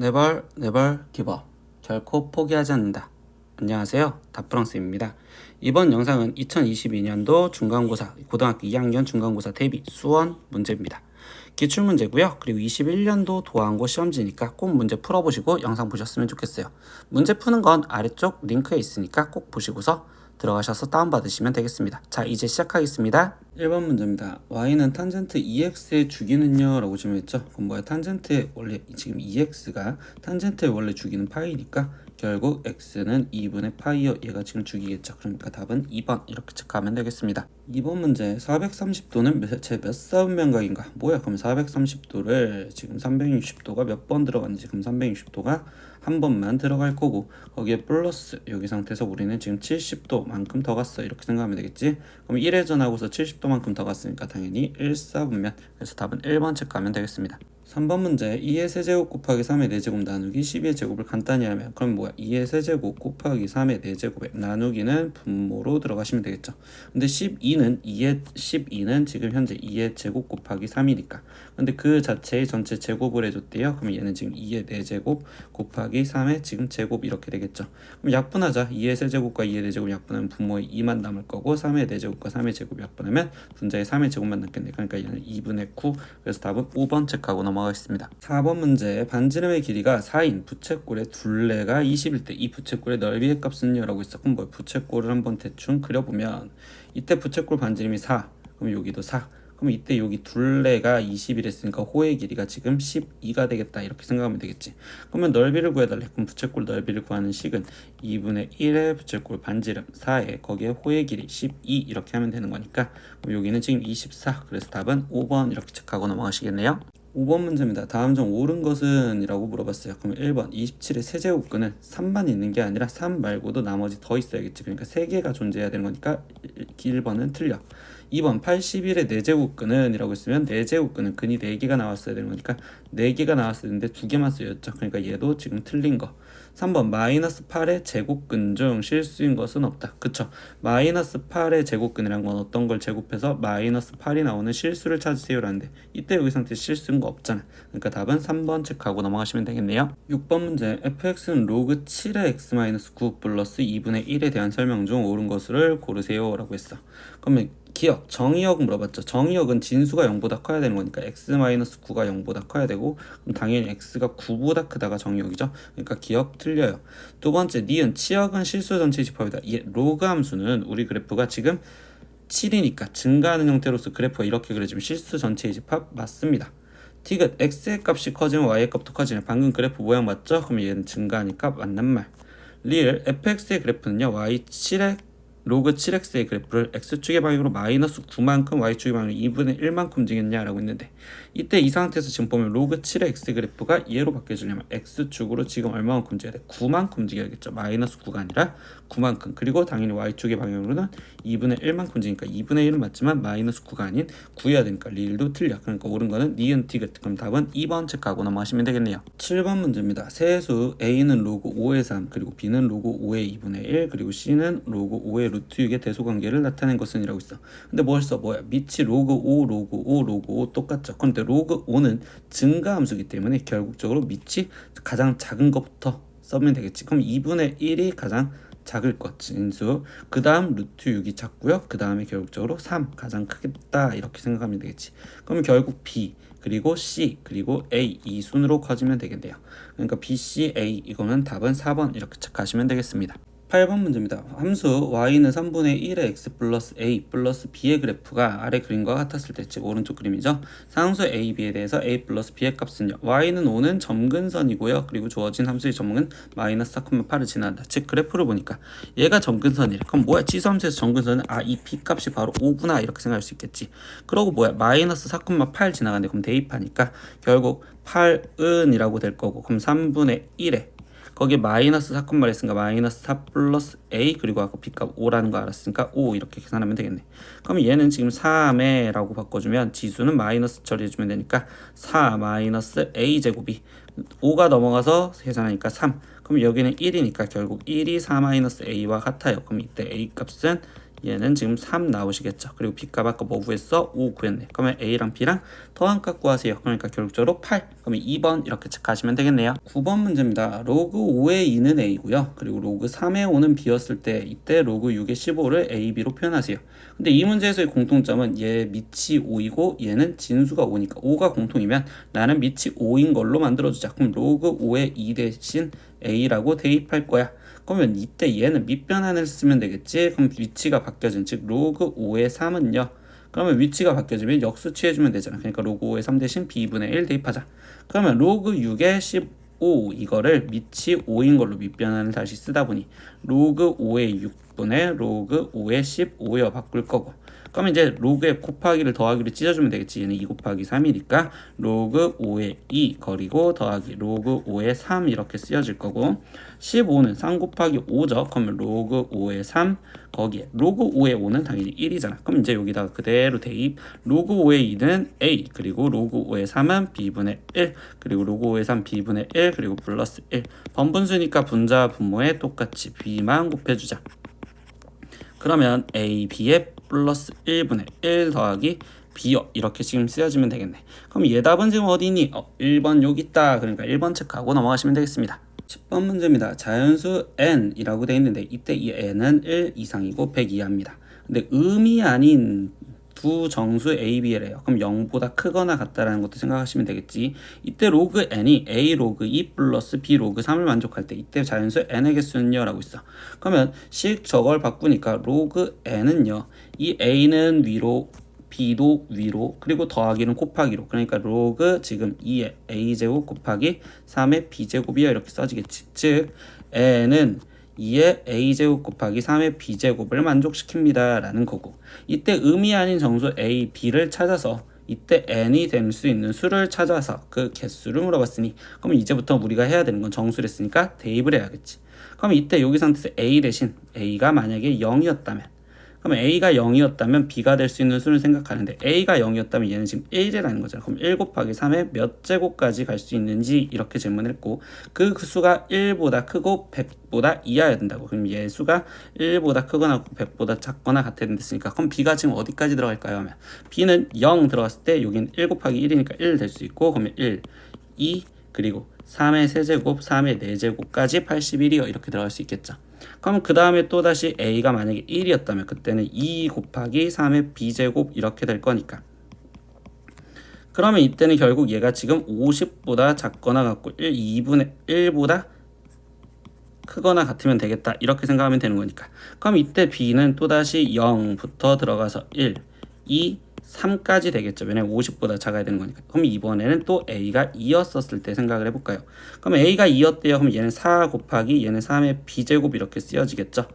네벌 기버 결코 포기하지 않는다. 안녕하세요, 다프랑스입니다. 이번 영상은 2022년도 중간고사 고등학교 2학년 중간고사 대비 수원 문제입니다. 기출문제고요. 그리고 21년도 도안고 시험지니까 꼭 문제 풀어보시고 영상 보셨으면 좋겠어요. 문제 푸는 건 아래쪽 링크에 있으니까 꼭 보시고서 들어가셔서 다운받으시면 되겠습니다. 자, 이제 시작하겠습니다. 1번 문제입니다. y는 탄젠트 2x의 주기는요? 라고 질문했죠. 그럼 뭐야? 탄젠트의 원래 지금 2x가 탄젠트의 원래 주기는 파이니까 결국 x는 2분의 파이요. 얘가 지금 주기겠죠. 그러니까 답은 2번 이렇게 체크하면 되겠습니다. 2번 문제 430도는 제 몇 사분면각인가? 뭐야? 그럼 430도를 지금 360도가 몇 번 들어갔는지 그럼 360도가 한 번만 들어갈 거고 거기에 플러스 여기 상태에서 우리는 지금 70도만큼 더 갔어 이렇게 생각하면 되겠지. 그럼 1회전하고서 70도만큼 더 갔으니까 당연히 1사분면. 그래서 답은 1번 체크하면 되겠습니다. 3번 문제 2의 세제곱 곱하기 3의 4제곱 나누기 12의 제곱을 간단히 하면 그럼 뭐야? 2의 세제곱 곱하기 3의 4제곱에 나누기는 분모로 들어가시면 되겠죠. 근데 12는 지금 현재 2의 제곱 곱하기 3이니까 근데 그 자체의 전체 제곱을 해줬대요. 그럼 얘는 지금 2의 4제곱 곱하기 3의 지금 제곱 이렇게 되겠죠. 그럼 약분하자. 2의 세제곱과 2의 4제곱 약분하면 분모에 2만 남을 거고 3의 4제곱과 3의 제곱 약분하면 분자에 3의 제곱만 남겠네. 그러니까 얘는 2분의 9. 그래서 답은 5번 체크하고 넘어가겠습니다. 4번 문제 반지름의 길이가 4인 부채꼴의 둘레가 20일 때 이 부채꼴의 넓이의 값은요? 라고 있어. 그럼 뭐 부채꼴을 한번 대충 그려보면 이때 부채꼴 반지름이 4. 그럼 여기도 4. 그럼 이때 여기 둘레가 20이랬으니까 호의 길이가 지금 12가 되겠다 이렇게 생각하면 되겠지. 그러면 넓이를 구해달래. 그럼 부채꼴 넓이를 구하는 식은 2분의 1의 부채꼴 반지름 4에 거기에 호의 길이 12 이렇게 하면 되는 거니까 그럼 여기는 지금 24. 그래서 답은 5번 이렇게 체크하고 넘어가시겠네요. 5번 문제입니다. 다음 중 옳은 것은? 이라고 물어봤어요. 그럼 1번 27의 세제곱근은 3만 있는 게 아니라 3 말고도 나머지 더 있어야겠지. 그러니까 3개가 존재해야 되는 거니까 1번은 틀려. 2번 81의 4제곱근은? 이라고 했으면 4제곱근은 근이 4개가 나왔어야 되는 거니까 4개가 나왔어야 되는데 2개만 쓰였죠. 그러니까 얘도 지금 틀린 거. 3번 마이너스 8의 제곱근 중 실수인 것은 없다. 그쵸? 마이너스 8의 제곱근이란 건 어떤 걸 제곱해서 마이너스 8이 나오는 실수를 찾으세요라는데 이때 여기 상태에서 실수인 거 없잖아. 그러니까 답은 3번 체크하고 넘어가시면 되겠네요. 6번 문제 fx는 로그 7의 x-9 플러스 2분의 1에 대한 설명 중 옳은 것을 고르세요 라고 했어. 그러면 기억, 정의역 물어봤죠. 정의역은 진수가 0보다 커야 되는 거니까 x-9가 0보다 커야 되고 그럼 당연히 x가 9보다 크다가 정의역이죠. 그러니까 기억 틀려요. 두 번째, 니은 치역은 실수 전체 집합이다. 이 로그 함수는 우리 그래프가 지금 7이니까 증가하는 형태로서 그래프가 이렇게 그려지면 실수 전체의 집합 맞습니다. 디귿 x의 값이 커지면 y의 값도 커지네. 방금 그래프 모양 맞죠? 그럼 얘는 증가하니까 맞는 말. 리을 fx의 그래프는요 y7의 로그 7x의 그래프를 x축의 방향으로 마이너스 9만큼 y축의 방향으로 2분의 1만큼 움직였냐라고 했는데 이때 이 상태에서 지금 보면 로그 7의 x 그래프가 얘로 바뀌어지려면 x축으로 지금 얼마만큼 움직여야 돼? 9만큼 움직여야겠죠. 마이너스 9가 아니라 9만큼. 그리고 당연히 y축의 방향으로는 2분의 1만큼 움직이니까 2분의 1은 맞지만 마이너스 9가 아닌 9여야 되니까 리을도 틀려. 그러니까 옳은 거는 니은 디귿. 그럼 답은 2번 체크하고 넘어가시면 되겠네요. 7번 문제입니다. 세수 a는 로그 5의 3 그리고 b는 로그 5의 2분의 1 그리고 c는 로그 5의 루트 6의 대소관계를 나타낸 것은? 이라고 있어. 근데 뭘 써? 뭐야? 밑이 로그 5, 로그 5, 로그 5 똑같죠. 그런데 로그 5는 증가함수기 때문에 결국적으로 밑이 가장 작은 것부터 써면 되겠지. 그럼 2분의 1이 가장 작을 것 진수. 그 다음 루트 6이 작고요. 그 다음에 결국적으로 3 가장 크겠다 이렇게 생각하면 되겠지. 그러면 결국 b 그리고 c 그리고 a 이 순으로 커지면 되겠네요. 그러니까 b, c, a 이거는 답은 4번 이렇게 체크하시면 되겠습니다. 8번 문제입니다. 함수 y는 3분의 1의 x 플러스 a 플러스 b의 그래프가 아래 그림과 같았을 때, 즉 오른쪽 그림이죠. 상수 a, b에 대해서 a 플러스 b의 값은요. y는 5는 점근선이고요. 그리고 주어진 함수의 점근은 마이너스 4,8을 지나간다. 즉 그래프를 보니까 얘가 점근선이래. 그럼 뭐야? 지수함수에서 점근선은 이 b 값이 바로 5구나 이렇게 생각할 수 있겠지. 그러고 뭐야? 마이너스 4,8 지나가는데 그럼 대입하니까 결국 8은 이라고 될 거고 그럼 3분의 1에 거기에 마이너스 4콤마 했으니까 마이너스 4 플러스 a 그리고 아까 b값 5라는 거 알았으니까 5 이렇게 계산하면 되겠네. 그럼 얘는 지금 3의 라고 바꿔주면 지수는 마이너스 처리해주면 되니까 4 마이너스 a 제곱이 5가 넘어가서 계산하니까 3. 그럼 여기는 1이니까 결국 1이 4-a와 같아요. 그럼 이때 a 값은 얘는 지금 3 나오시겠죠. 그리고 b 값 아까 뭐 구했어? 5 구했네. 그러면 a랑 b랑 더한 값 구하세요. 그러니까 결국적으로 8. 그러면 2번 이렇게 체크하시면 되겠네요. 9번 문제입니다. 로그 5의 2는 a고요. 그리고 로그 3의 5는 b였을 때 이때 로그 6의 15를 a, b로 표현하세요. 근데 이 문제에서의 공통점은 얘 밑이 5이고 얘는 진수가 5니까 5가 공통이면 나는 밑이 5인 걸로 만들어주자. 그럼 로그 5의 2 대신 a라고 대입할 거야. 그러면 이때 얘는 밑변환을 쓰면 되겠지. 그럼 위치가 바뀌어진 즉 로그 5의 3은요. 그러면 위치가 바뀌어지면 역수 취해주면 되잖아. 그러니까 로그 5의 3 대신 b분의 1 대입하자. 그러면 로그 6의 15 이거를 밑이 5인 걸로 밑변환을 다시 쓰다 보니 로그 5의 6분의 로그 5의 15여 바꿀 거고, 그러면 이제 로그에 곱하기를 더하기로 찢어주면 되겠지. 얘는 2 곱하기 3이니까 로그 5의 2 거리고 더하기 로그 5의 3 이렇게 쓰여질 거고, 15는 3 곱하기 5죠. 그러면 로그 5의 3 거기에 로그 5의 5는 당연히 1이잖아. 그럼 이제 여기다가 그대로 대입. 로그 5의 2는 a 그리고 로그 5의 3은 b분의 1 그리고 로그 5의 3 b분의 1 그리고 플러스 1. 번분수니까 분자 분모에 똑같이 b만 곱해주자. 그러면 a, b에 플러스 1분의 1 더하기 b요. 이렇게 지금 쓰여지면 되겠네. 그럼 얘 답은 지금 어디 있니? 1번 여기 있다. 그러니까 1번 체크하고 넘어가시면 되겠습니다. 10번 문제입니다. 자연수 n이라고 되어 있는데 이때 이 n은 1 이상이고 100 이하입니다. 근데 음이 아닌 두 정수 a, b래요. 그럼 0보다 크거나 같다라는 것도 생각하시면 되겠지. 이때 로그 n이 a 로그 2 플러스 b 로그 3을 만족할 때 이때 자연수 n의 개수는요 라고 있어. 그러면 식 저걸 바꾸니까 로그 n은요, 이 a는 위로 b도 위로 그리고 더하기는 곱하기로, 그러니까 로그 지금 2의 a제곱 곱하기 3의 b제곱이요 이렇게 써지겠지. 즉 n은 2의 a제곱 곱하기 3의 b제곱을 만족시킵니다 라는 거고, 이때 음이 아닌 정수 a, b를 찾아서 이때 n이 될 수 있는 수를 찾아서 그 개수를 물어봤으니, 그럼 이제부터 우리가 해야 되는 건 정수를 했으니까 대입을 해야겠지. 그럼 이때 여기 상태에서 a 대신 a가 만약에 0이었다면, 그럼 a가 0이었다면 b가 될 수 있는 수를 생각하는데 a가 0이었다면 얘는 지금 1이라는 거잖아. 그럼 1 곱하기 3의 몇 제곱까지 갈 수 있는지 이렇게 질문했고, 그 수가 1보다 크고 100보다 이하여야 된다고. 그럼 얘 수가 1보다 크거나 100보다 작거나 같아야 된댔으니까 그럼 b가 지금 어디까지 들어갈까요? 하면 b는 0 들어갔을 때 여긴 1 곱하기 1이니까 1 될 수 있고, 그러면 1, 2 그리고 3의 세제곱, 3의 4제곱까지 81이요 이렇게 들어갈 수 있겠죠. 그럼 그 다음에 또다시 a가 만약에 1이었다면 그때는 2 곱하기 3의 b제곱 이렇게 될 거니까, 그러면 이때는 결국 얘가 지금 50보다 작거나 같고 2분의 1보다 크거나 같으면 되겠다 이렇게 생각하면 되는 거니까, 그럼 이때 b는 또다시 0부터 들어가서 1, 2, 3까지 되겠죠. 왜냐면 50보다 작아야 되는 거니까. 그럼 이번에는 또 a가 2였었을 때 생각을 해볼까요? 그럼 a가 2였대요. 그럼 얘는 4 곱하기 얘는 3의 b제곱 이렇게 쓰여지겠죠.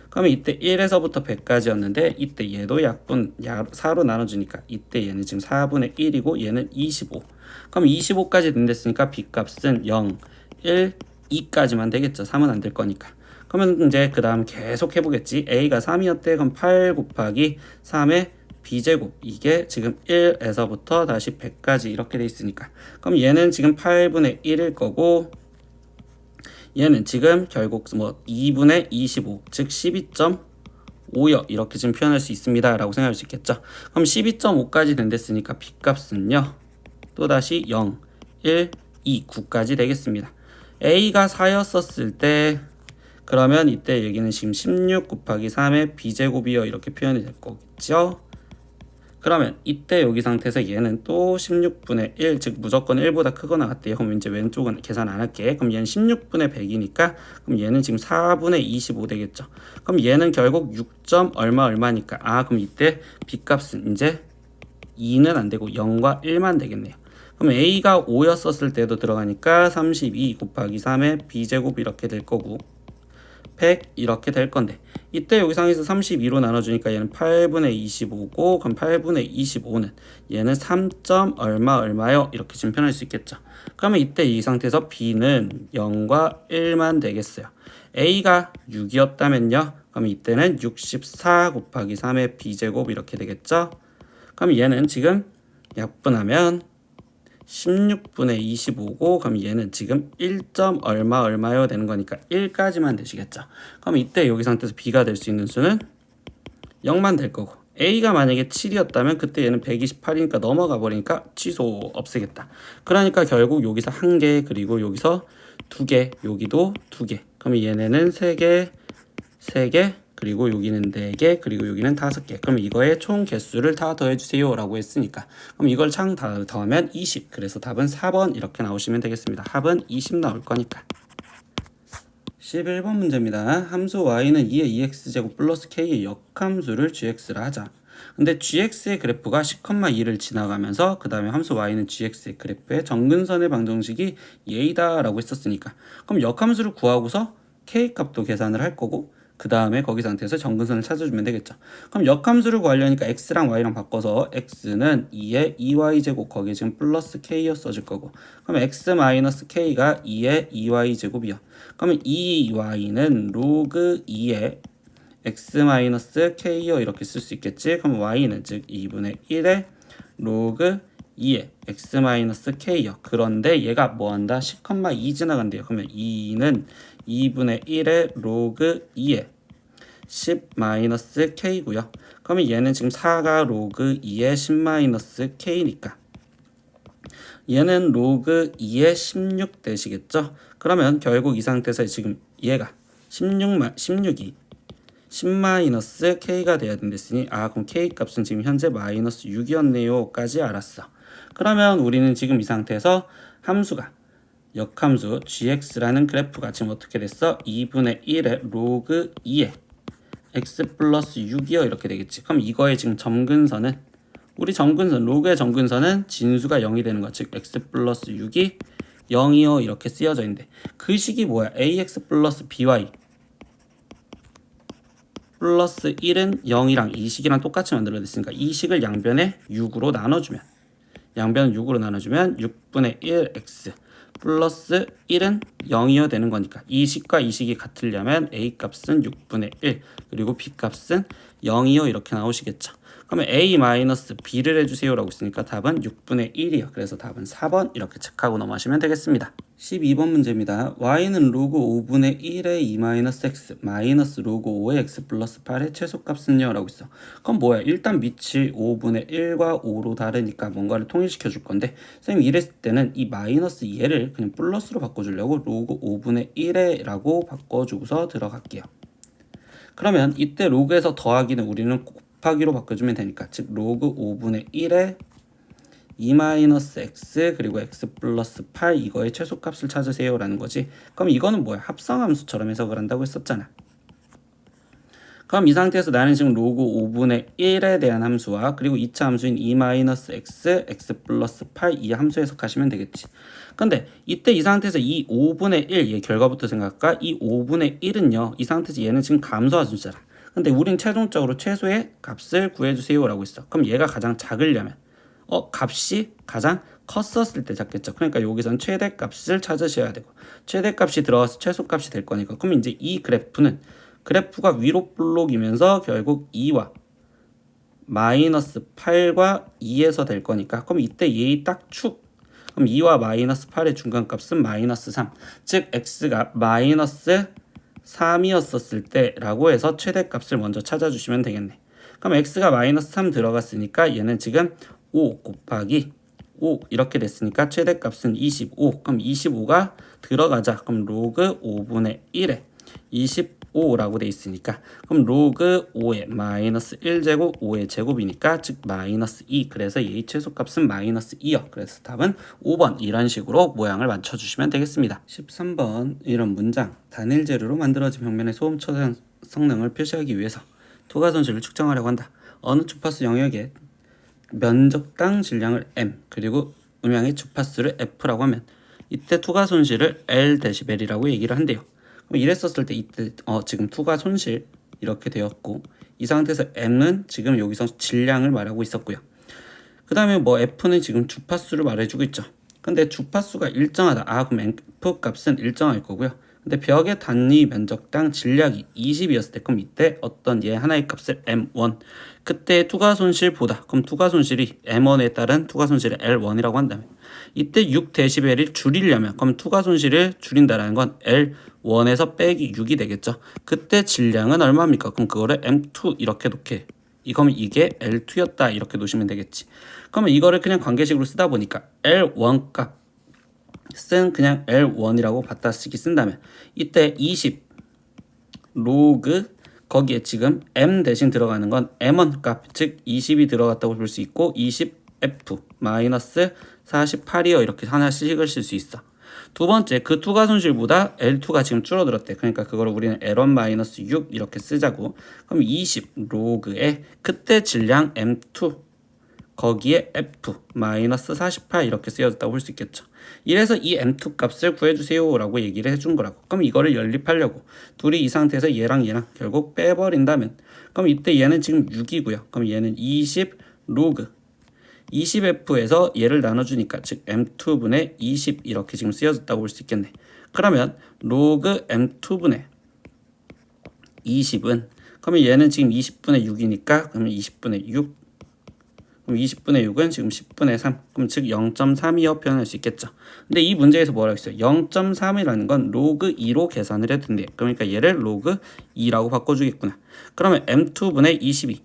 그러면 이때 1에서부터 100까지였는데 이때 얘도 약분 4로 나눠주니까 이때 얘는 지금 4분의 1이고 얘는 25. 그럼 25까지 된댔으니까 b 값은 0, 1, 2까지만 되겠죠. 3은 안 될 거니까. 그러면 이제 그 다음 계속 해보겠지. a가 3이었대. 그럼 8 곱하기 3의 b제곱, 이게 지금 1에서부터 다시 100까지 이렇게 돼 있으니까, 그럼 얘는 지금 8분의 1일 거고 얘는 지금 결국 뭐 2분의 25, 즉 12.5여 이렇게 지금 표현할 수 있습니다 라고 생각할 수 있겠죠. 그럼 12.5까지 된댔으니까 b 값은요 또다시 0, 1, 2, 9까지 되겠습니다. a가 4였었을 때 그러면 이때 여기는 지금 16 곱하기 3의 b제곱이요 이렇게 표현이 될 거겠죠. 그러면 이때 여기 상태에서 얘는 또 16분의 1, 즉 무조건 1보다 크거나 같대요. 그럼 이제 왼쪽은 계산 안 할게. 그럼 얘는 16분의 100이니까 그럼 얘는 지금 4분의 25 되겠죠. 그럼 얘는 결국 6점 얼마니까, 그럼 이때 b값은 이제 2는 안 되고 0과 1만 되겠네요. 그럼 a가 5였었을 때도 들어가니까 32 곱하기 3의 b제곱 이렇게 될 거고 100 이렇게 될 건데, 이때 여기 상에서 32로 나눠주니까 얘는 8분의 25고, 그럼 8분의 25는 얘는 3. 얼마요 이렇게 지금 표현할 수 있겠죠. 그러면 이때 이 상태에서 b는 0과 1만 되겠어요. a가 6이었다면요 그럼 이때는 64 곱하기 3의 b제곱 이렇게 되겠죠. 그럼 얘는 지금 약분하면 16분의 25고 그럼 얘는 지금 1. 얼마요 되는 거니까 1까지만 되시겠죠. 그럼 이때 여기 상태에서 b가 될 수 있는 수는 0만 될 거고 a가 만약에 7이었다면 그때 얘는 128이니까 넘어가 버리니까 취소 없애겠다. 그러니까 결국 여기서 1개 그리고 여기서 2개 여기도 2개 그럼 얘네는 3개 3개 그리고 여기는 4개 그리고 여기는 5개 그럼 이거의 총 개수를 다 더해주세요 라고 했으니까 그럼 이걸 참 더하면 20 그래서 답은 4번 이렇게 나오시면 되겠습니다. 합은 20 나올 거니까. 11번 문제입니다. 함수 y는 2의 2x제곱 플러스 k의 역함수를 gx라 하자. 근데 gx의 그래프가 10,2를 지나가면서 그 다음에 함수 y는 gx의 그래프의 정근선의 방정식이 얘이다 라고 했었으니까 그럼 역함수를 구하고서 k 값도 계산을 할 거고 그 다음에 거기 상태에서 정근선을 찾아주면 되겠죠. 그럼 역함수를 구하려니까 x랑 y랑 바꿔서 x는 2의 2y제곱 거기에 지금 플러스 k였어질 거고 그럼 x 마이너스 k가 2의 2y제곱이요. 그러면 2y는 로그 2의 x 마이너스 k요 이렇게 쓸 수 있겠지. 그럼 y는 즉 2분의 1의 로그 2의 x 마이너스 k요. 그런데 얘가 뭐한다? 10,2 지나간대요. 그러면 2는 2분의 1의 로그 2의 10 마이너스 k고요. 그러면 얘는 지금 4가 로그 2의 10 마이너스 k니까 얘는 로그 2의 16 되시겠죠? 그러면 결국 이 상태에서 지금 얘가 16이 10 마이너스 k가 돼야 된댔으니 그럼 k 값은 지금 현재 마이너스 6이었네요 까지 알았어. 그러면 우리는 지금 이 상태에서 함수가 역함수 gx라는 그래프가 지금 어떻게 됐어? 2분의 1의 로그 2의 x 플러스 6이요 이렇게 되겠지. 그럼 이거의 지금 점근선은 우리 점근선 로그의 점근선은 진수가 0이 되는 거 즉 x 플러스 6이 0이요 이렇게 쓰여져 있는데 그 식이 뭐야? ax 플러스 by 플러스 1은 0이랑 이 식이랑 똑같이 만들어냈으니까 이 식을 양변에 6으로 나눠주면 6분의 1x 플러스 1은 0이어야 되는 거니까 이 식과 이 식이 같으려면 a 값은 6분의 1 그리고 b 값은 0이요 이렇게 나오시겠죠. 그러면 a 마이너스 b를 해주세요 라고 있으니까 답은 6분의 1이요. 그래서 답은 4번 이렇게 체크하고 넘어가시면 되겠습니다. 12번 문제입니다. y는 로그 5분의 1의 2 마이너스 x 마이너스 로그 5의 x 플러스 8의 최소값은요 라고 있어. 그럼 뭐야? 일단 밑이 5분의 1과 5로 다르니까 뭔가를 통일시켜 줄 건데 선생님이 이랬을 때는 이 마이너스 얘를 그냥 플러스로 바꿔주려고 로그 5분의 1의 라고 바꿔주고서 들어갈게요. 그러면 이때 로그에서 더하기는 우리는 곱하기로 바꿔주면 되니까 즉 로그 5분의 1의 2-x 그리고 x 플러스 8 이거의 최소값을 찾으세요 라는 거지. 그럼 이거는 뭐야? 합성함수처럼 해석을 한다고 했었잖아. 그럼 이 상태에서 나는 지금 로그 5분의 1에 대한 함수와 그리고 2차 함수인 2-x, x 플러스 8 이 함수 해석하시면 되겠지. 근데 이때 이 상태에서 이 5분의 1 얘 결과부터 생각할까? 이 5분의 1은요 이 상태에서 얘는 지금 감소한 숫자라. 근데 우린 최종적으로 최소의 값을 구해주세요 라고 했어. 그럼 얘가 가장 작으려면 값이 가장 컸었을 때 잡겠죠. 그러니까 여기선 최대값을 찾으셔야 되고 최대값이 들어가서 최소값이 될 거니까 그럼 이제 이 그래프가 위로 볼록이면서 결국 2와 마이너스 8과 2에서 될 거니까 그럼 이때 얘의 딱 축 그럼 2와 마이너스 8의 중간값은 마이너스 3 즉 x가 마이너스 3이었었을 때 라고 해서 최대값을 먼저 찾아주시면 되겠네. 그럼 x가 마이너스 3 들어갔으니까 얘는 지금 5 곱하기 5 이렇게 됐으니까 최대값은 25 그럼 25가 들어가자. 그럼 로그 5분의 1에 25라고 돼 있으니까 그럼 로그 5의 마이너스 1제곱 5의 제곱이니까 즉 마이너스 2 그래서 얘의 최소값은 마이너스 2요. 그래서 답은 5번 이런 식으로 모양을 맞춰주시면 되겠습니다. 13번 이런 문장 단일 재료로 만들어진 평면의 소음 처단 성능을 표시하기 위해서 투과손실을 측정하려고 한다. 어느 주파수 영역에 면적당 질량을 m 그리고 음향의 주파수를 f라고 하면 이때 투과손실을 L 데시벨이라고 얘기를 한대요. 그럼 이랬었을 때 이때 지금 투과손실 이렇게 되었고 이 상태에서 m은 지금 여기서 질량을 말하고 있었고요. 그 다음에 f는 지금 주파수를 말해주고 있죠. 근데 주파수가 일정하다. 그럼 f 값은 일정할 거고요. 근데 벽의 단위 면적당 질량이 20이었을 때 그럼 이때 어떤 얘 하나의 값을 M1 그때 투과 손실보다 그럼 투과 손실이 M1에 따른 투과 손실을 L1이라고 한다면 이때 6dB를 줄이려면 그럼 투과 손실을 줄인다라는 건 L1에서 빼기 6이 되겠죠. 그때 질량은 얼마입니까? 그럼 그거를 M2 이렇게 놓게 이거면 이게 L2였다 이렇게 놓으시면 되겠지. 그러면 이거를 그냥 관계식으로 쓰다 보니까 L1 값은 그냥 L1이라고 받다 쓰기 쓴다면 이때 20 로그 거기에 지금 M 대신 들어가는 건 M1 값, 즉 20이 들어갔다고 볼 수 있고 20F 마이너스 48이요 이렇게 하나씩을 쓸 수 있어. 두 번째 그 투과 손실보다 L2가 지금 줄어들었대. 그러니까 그거를 우리는 L1 마이너스 6 이렇게 쓰자고. 그럼 20 로그에 그때 질량 M2 거기에 F 마이너스 48 이렇게 쓰여졌다고 볼 수 있겠죠. 이래서 이 M2 값을 구해주세요 라고 얘기를 해준 거라고. 그럼 이거를 연립하려고 둘이 이 상태에서 얘랑 결국 빼버린다면 그럼 이때 얘는 지금 6이고요. 그럼 얘는 20 로그 20F에서 얘를 나눠주니까 즉 M2분의 20 이렇게 지금 쓰여졌다고 볼 수 있겠네. 그러면 로그 M2분의 20은 그러면 얘는 지금 20분의 6이니까 그러면 20분의 6 그럼 20분의 6은 지금 10분의 3 그럼 즉 0.32여 표현할 수 있겠죠. 근데 이 문제에서 뭐라고 했어요? 0.3이라는 건 로그 2로 계산을 해도 된대. 그러니까 얘를 로그 2라고 바꿔주겠구나. 그러면 M2분의 22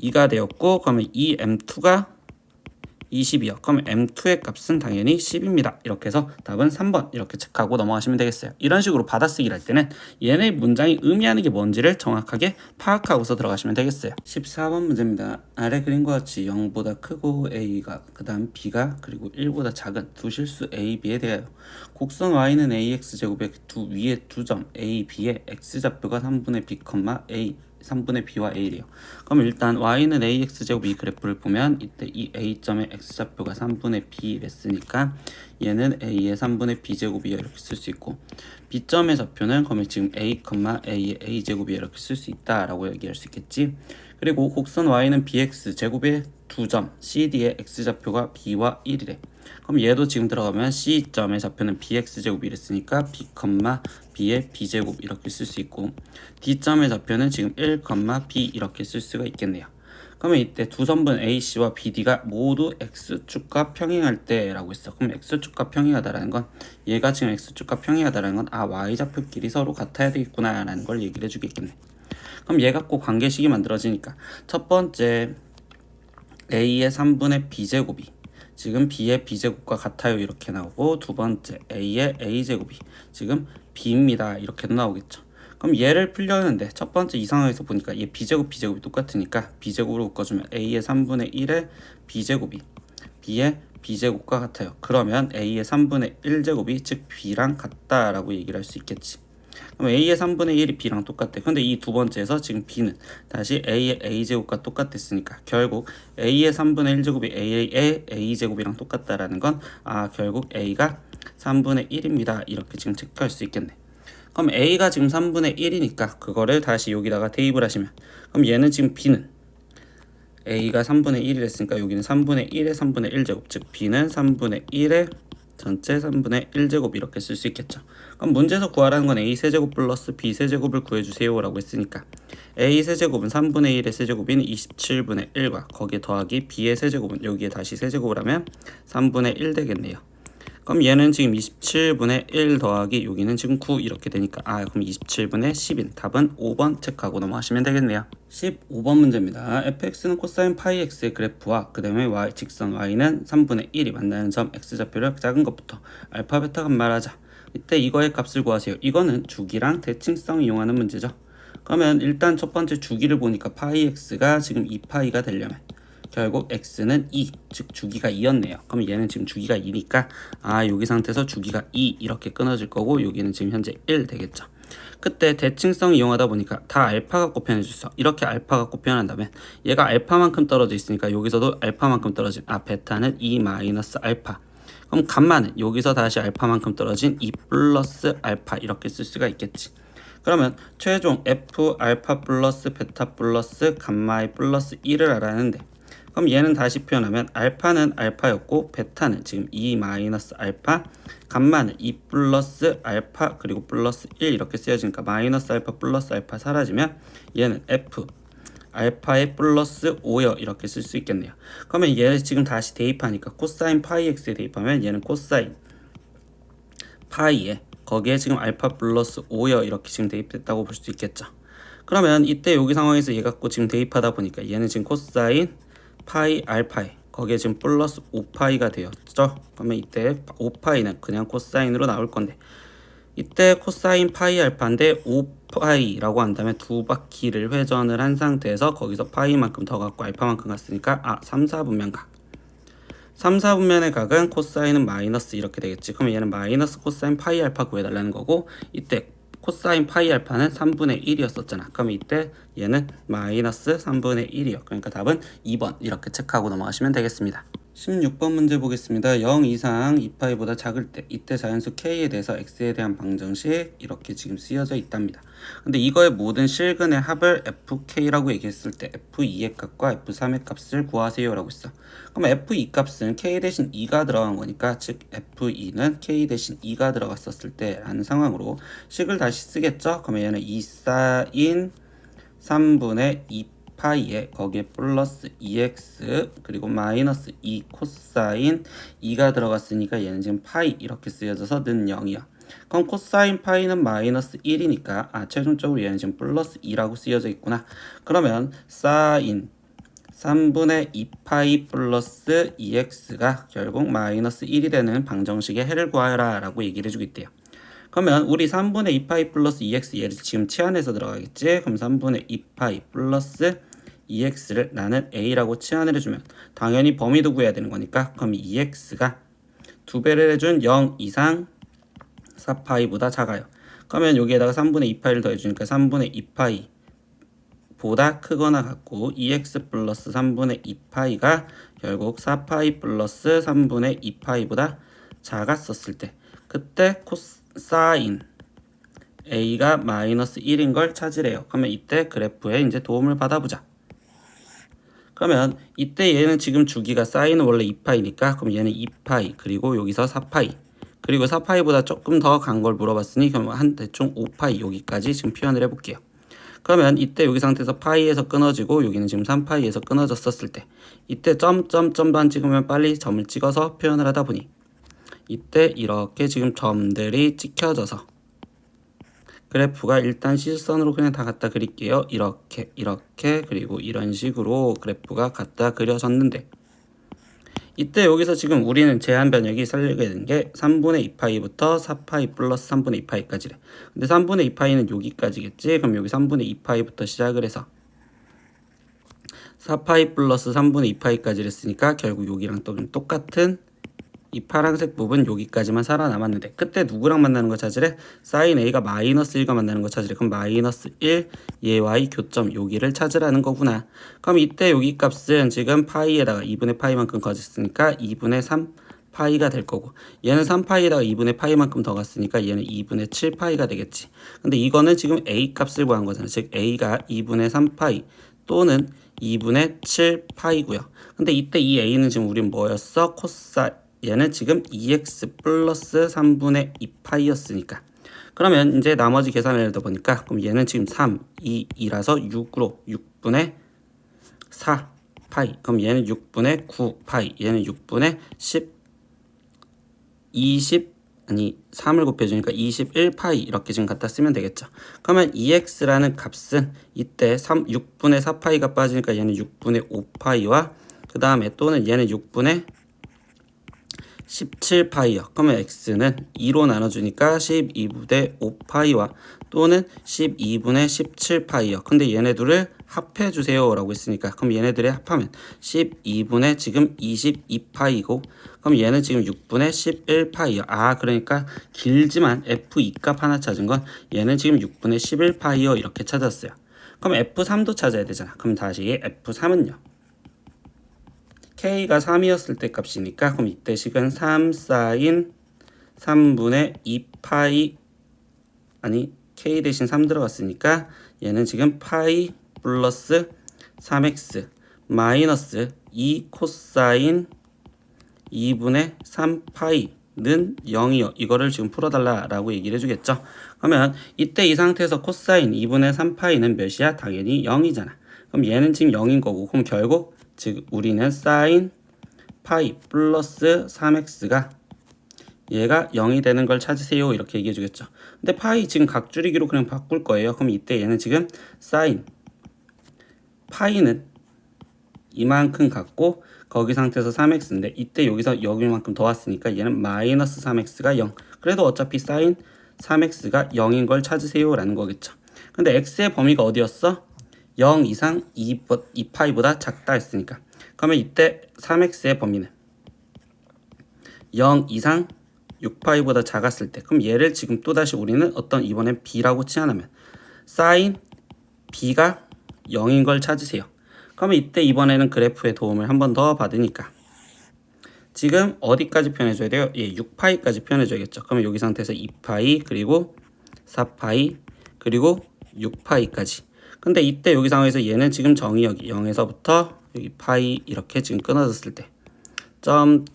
2가 되었고 그러면 이 M2가 20이요. 그럼 M2의 값은 당연히 10입니다. 이렇게 해서 답은 3번 이렇게 체크하고 넘어가시면 되겠어요. 이런 식으로 받아쓰기를 할 때는 얘네 문장이 의미하는 게 뭔지를 정확하게 파악하고서 들어가시면 되겠어요. 14번 문제입니다. 아래 그림과 같이 0보다 크고 A가 그 다음 B가 그리고 1보다 작은 두 실수 A, B에 대하여 곡선 Y는 AX제곱의 두 위의 두 점 A, B의 X좌표가 3분의 B, A 3분의 B와 A래요. 그럼 일단 Y는 AX제곱 이 그래프를 보면 이때 이 A점의 X좌표가 3분의 B랬으니까 얘는 A의 3분의 B제곱이야 이렇게 쓸 수 있고 B점의 좌표는 그러면 지금 A, A의 A제곱이야 이렇게 쓸 수 있다라고 얘기할 수 있겠지. 그리고 곡선 Y는 BX제곱의 두 점 CD의 X좌표가 B와 1이래. 그럼 얘도 지금 들어가면 C점의 좌표는 BX제곱이 이랬으니까 B, B의 B제곱 이렇게 쓸 수 있고 D점의 좌표는 지금 1, B 이렇게 쓸 수가 있겠네요. 그러면 이때 두 선분 AC와 BD가 모두 X축과 평행할 때 라고 했어. 그럼 X축과 평행하다라는 건 얘가 지금 X축과 평행하다라는 건 Y좌표끼리 서로 같아야 되겠구나 라는 걸 얘기를 해주겠겠네. 그럼 얘 갖고 관계식이 만들어지니까 첫 번째 A의 3분의 B제곱이 지금 B의 B제곱과 같아요 이렇게 나오고 두 번째 A의 A제곱이 지금 B입니다 이렇게도 나오겠죠. 그럼 얘를 풀려는데 첫 번째 이 상황에서 보니까 얘 B제곱 B제곱이 똑같으니까 B제곱으로 묶어주면 A의 3분의 1의 B제곱이 B의 B제곱과 같아요. 그러면 A의 3분의 1제곱이 즉 B랑 같다라고 얘기를 할 수 있겠지. 그럼 A의 3분의 1이 B랑 똑같대. 근데 이 두 번째에서 지금 B는 다시 A의 A제곱과 똑같았으니까 결국 A의 3분의 1제곱이 A의 A제곱이랑 똑같다라는 건 결국 A가 3분의 1입니다. 이렇게 지금 체크할 수 있겠네. 그럼 A가 지금 3분의 1이니까 그거를 다시 여기다가 대입을 하시면 그럼 얘는 지금 B는 A가 3분의 1이랬으니까 여기는 3분의 1의 3분의 1제곱 즉 B는 3분의 1의 전체 3분의 1제곱 이렇게 쓸 수 있겠죠. 그럼 문제에서 구하라는 건 A 세제곱 플러스 B 세제곱을 구해주세요 라고 했으니까 A 세제곱은 3분의 1의 세제곱인 27분의 1과 거기에 더하기 B의 세제곱은 여기에 다시 세제곱을 하면 3분의 1 되겠네요. 그럼 얘는 지금 27분의 1 더하기 여기는 지금 9 이렇게 되니까 그럼 27분의 10인 답은 5번 체크하고 넘어가시면 되겠네요. 15번 문제입니다. fx는 코사인 파이 x의 그래프와 그 다음에 y 직선 y는 3분의 1이 만나는 점 x좌표를 작은 것부터 알파 베타 감말하자. 이때 이거의 값을 구하세요. 이거는 주기랑 대칭성 이용하는 문제죠. 그러면 일단 첫 번째 주기를 보니까 파이 x가 지금 2파이가 되려면 결국 x는 2, 즉 주기가 2였네요. 그럼 얘는 지금 주기가 2니까 여기 상태에서 주기가 2 이렇게 끊어질 거고 여기는 지금 현재 1 되겠죠. 그때 대칭성 이용하다 보니까 다 알파 갖고 표현해줬어. 이렇게 알파 갖고 표현한다면 얘가 알파만큼 떨어져 있으니까 여기서도 알파만큼 떨어진 베타는 2 마이너스 알파. 그럼 감마는 여기서 다시 알파만큼 떨어진 2 플러스 알파 이렇게 쓸 수가 있겠지. 그러면 최종 f 알파 플러스 베타 플러스 감마 i 플러스 1을 알아내는데 그럼 얘는 다시 표현하면 알파는 알파였고 베타는 지금 2 마이너스 알파, 감마는 2 플러스 알파 그리고 플러스 1 이렇게 쓰여지니까 마이너스 알파 플러스 알파 사라지면 얘는 f 알파의 플러스 5여 이렇게 쓸 수 있겠네요. 그러면 얘를 지금 다시 대입하니까 코사인 파이 x에 대입하면 얘는 코사인 파이에 거기에 지금 알파 플러스 5여 이렇게 지금 대입됐다고 볼 수 있겠죠. 그러면 이때 여기 상황에서 얘 갖고 지금 대입하다 보니까 얘는 지금 코사인 파이 알파에 거기에 지금 플러스 5파이가 되었죠. 그러면 이때 5파이는 그냥 코사인으로 나올 건데 이때 코사인 파이 알파인데 5파이라고 한다면 두 바퀴를 회전을 한 상태에서 거기서 파이만큼 더 갖고 알파만큼 갔으니까 3, 4분면 각 3, 4분면의 각은 코사인은 마이너스 이렇게 되겠지. 그러면 얘는 마이너스 코사인 파이 알파 구해달라는 거고 이때 코사인 파이 알파는 3분의 1이었었잖아. 그럼 이때 얘는 마이너스 3분의 1이요. 그러니까 답은 2번 이렇게 체크하고 넘어가시면 되겠습니다. 16번 문제 보겠습니다. 0 이상 2파이보다 작을 때 이때 자연수 k에 대해서 x에 대한 방정식 이렇게 지금 쓰여져 있답니다. 근데 이거의 모든 실근의 합을 fk라고 얘기했을 때 f2의 값과 f3의 값을 구하세요 라고 했어. 그럼 f2 값은 k 대신 2가 들어간 거니까 즉 f2는 k 대신 2가 들어갔었을 때 라는 상황으로 식을 다시 쓰겠죠. 그러면 얘는 2 사인 3분의 2 파이에 거기에 플러스 2x 그리고 마이너스 2 코사인 2가 들어갔으니까 얘는 지금 파이 이렇게 쓰여져서 는 0이야. 그럼 코사인 파이는 마이너스 1이니까 최종적으로 얘는 지금 플러스 2라고 쓰여져 있구나. 그러면 사인 3분의 2파이 플러스 2x가 결국 마이너스 1이 되는 방정식의 해를 구하여라 라고 얘기를 해주고 있대요. 그러면 우리 3분의 2파이 플러스 2x 얘를 지금 치환해서 들어가겠지? 그럼 3분의 2파이 플러스 2x를 나는 a라고 치환을 해주면 당연히 범위도 구해야 되는 거니까 그럼 2x가 2배를 해준 0 이상 4파이보다 작아요. 그러면 여기에다가 3분의 2파이를 더해주니까 3분의 2파이 보다 크거나 같고 2x 플러스 3분의 2파이가 결국 4파이 플러스 3분의 2파이보다 작았었을 때 그때 코사인 a가 마이너스 1인 걸 찾으래요. 그러면 이때 그래프에 이제 도움을 받아보자. 그러면 이때 얘는 지금 주기가 사인은 원래 2파이니까 그럼 얘는 2파이 그리고 여기서 4파이 그리고 4파이보다 조금 더 간 걸 물어봤으니 그럼 한 대충 5파이 여기까지 지금 표현을 해볼게요. 그러면 이때 여기 상태에서 파이에서 끊어지고 여기는 지금 3파이에서 끊어졌었을 때 이때 점만 찍으면 빨리 점을 찍어서 표현을 하다 보니 이때 이렇게 지금 점들이 찍혀져서 그래프가 일단 실선으로 그냥 다 갖다 그릴게요. 이렇게 그리고 이런 식으로 그래프가 갖다 그려졌는데 이때 여기서 지금 우리는 제한 변역이 살리게 된 게 3분의 2파이부터 4파이 플러스 3분의 2파이까지래. 근데 3분의 2파이는 여기까지겠지? 그럼 여기 3분의 2파이부터 시작을 해서 4파이 플러스 3분의 2파이까지 했으니까 결국 여기랑 똑같은 이 파란색 부분 여기까지만 살아남았는데 그때 누구랑 만나는 거 찾으래? 사인 A가 마이너스 1과 만나는 거 찾으래. 그럼 마이너스 1 얘와의 교점 여기를 찾으라는 거구나. 그럼 이때 여기 값은 지금 파이에다가 2분의 파이만큼 거졌으니까 2분의 3 파이가 될 거고 얘는 3파이에다가 2분의 파이만큼 더 갔으니까 얘는 2분의 7파이가 되겠지. 근데 이거는 지금 A 값을 구한 거잖아. 즉 A가 2분의 3파이 또는 2분의 7파이고요. 근데 이때 이 A는 지금 우린 뭐였어? 얘는 지금 2x 플러스 3분의 2파이였으니까 그러면 이제 나머지 계산을 해다 보니까 그럼 얘는 지금 3, 2라서 6으로 6분의 4파이 그럼 얘는 6분의 9파이 얘는 6분의 3을 곱해주니까 21파이 이렇게 지금 갖다 쓰면 되겠죠. 그러면 2x라는 값은 이때 6분의 4파이가 빠지니까 얘는 6분의 5파이와 그 다음에 또는 얘는 6분의 17파이요. 그러면 x는 2로 나눠주니까 12분의 5파이와 또는 12분의 17파이요. 근데 얘네들을 합해주세요 라고 했으니까 그럼 얘네들의 합하면 12분의 지금 22파이고 그럼 얘는 지금 6분의 11파이요. 그러니까 길지만 f2 값 하나 찾은 건 얘는 지금 6분의 11파이요 이렇게 찾았어요. 그럼 f3도 찾아야 되잖아. 그럼 다시 f3은요. k가 3이었을 때 값이니까 그럼 이때 식은 3 사인 3분의 2파이 k 대신 3 들어갔으니까 얘는 지금 파이 플러스 3x 마이너스 2 코사인 2분의 3파이는 0이요. 이거를 지금 풀어달라라고 얘기를 해주겠죠. 그러면 이때 이 상태에서 코사인 2분의 3파이는 몇이야? 당연히 0이잖아. 그럼 얘는 지금 0인 거고, 그럼 결국 즉 우리는 사인 파이 플러스 3x가 얘가 0이 되는 걸 찾으세요. 이렇게 얘기해 주겠죠. 근데 파이 지금 각줄이기로 그냥 바꿀 거예요. 그럼 이때 얘는 지금 사인 파이는 이만큼 갖고 거기 상태에서 3x인데 이때 여기서 여기만큼 더 왔으니까 얘는 마이너스 3x가 0. 그래도 어차피 사인 3x가 0인 걸 찾으세요 라는 거겠죠. 근데 x의 범위가 어디였어? 0 이상 2파이보다 작다 했으니까. 그러면 이때 3x의 범위는 0 이상 6파이보다 작았을 때, 그럼 얘를 지금 또다시 우리는 어떤 이번엔 b라고 치환하면 사인 b가 0인 걸 찾으세요. 그러면 이때 이번에는 그래프의 도움을 한 번 더 받으니까 지금 어디까지 표현해줘야 돼요? 예, 6파이까지 표현해줘야겠죠. 그러면 여기 상태에서 2파이 그리고 4파이 그리고 6파이까지. 근데 이때 여기 상황에서 얘는 지금 정의역이 0에서부터 여기 파이 이렇게 지금 끊어졌을 때 점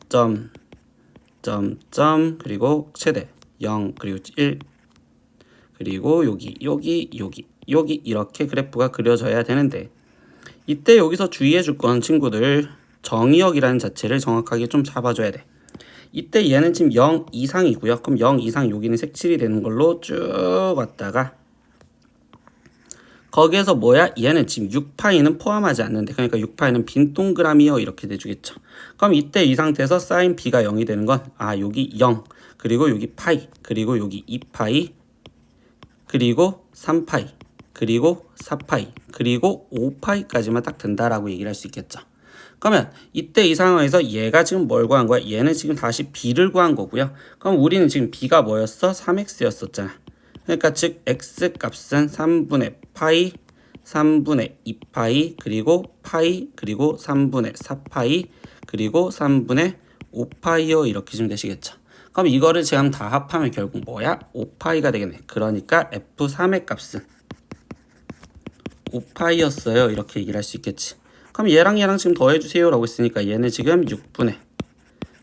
그리고 최대 0 그리고 1 그리고 여기 이렇게 그래프가 그려져야 되는데 이때 여기서 주의해 줄 건 친구들 정의역이라는 자체를 정확하게 좀 잡아줘야 돼. 이때 얘는 지금 0 이상이고요. 그럼 0 이상 여기는 색칠이 되는 걸로 쭉 왔다가 거기에서 뭐야? 얘는 지금 6파이는 포함하지 않는데, 그러니까 6파이는 빈 동그라미요 이렇게 돼주겠죠. 그럼 이때 이 상태에서 사인 b가 0이 되는 건 여기 0 그리고 여기 파이 그리고 여기 2파이 그리고 3파이 그리고 4파이 그리고 5파이까지만 딱 된다라고 얘기를 할 수 있겠죠. 그러면 이때 이 상황에서 얘가 지금 뭘 구한 거야? 얘는 지금 다시 b를 구한 거고요. 그럼 우리는 지금 b가 뭐였어? 3x였었잖아. 그러니까 즉 x 값은 3분의 파이 3분의 2파이 그리고 파이 그리고 3분의 4파이 그리고 3분의 5파이요 이렇게 좀 되시겠죠. 그럼 이거를 지금 다 합하면 결국 뭐야? 5파이가 되겠네. 그러니까 f3의 값은 5파이였어요 이렇게 얘기를 할 수 있겠지. 그럼 얘랑 지금 더해주세요 라고 했으니까 얘는 지금 6분의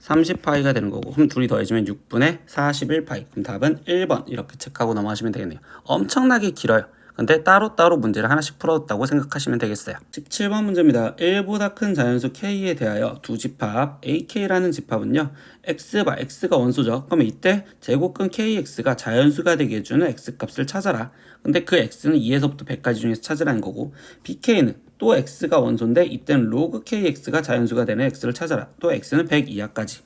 30파이가 되는 거고, 그럼 둘이 더해주면 6분의 41파이. 그럼 답은 1번 이렇게 체크하고 넘어가시면 되겠네요. 엄청나게 길어요. 근데 따로따로 문제를 하나씩 풀었다고 생각하시면 되겠어요. 17번 문제입니다. 1보다 큰 자연수 K에 대하여 두 집합 AK라는 집합은요, X가 원소죠. 그러면 이때 제곱근 KX가 자연수가 되게 해주는 X값을 찾아라. 근데 그 X는 2에서부터 100까지 중에서 찾으라는 거고, BK는 또 X가 원소인데 이때는 로그 KX가 자연수가 되는 X를 찾아라. 또 X는 100 이하까지.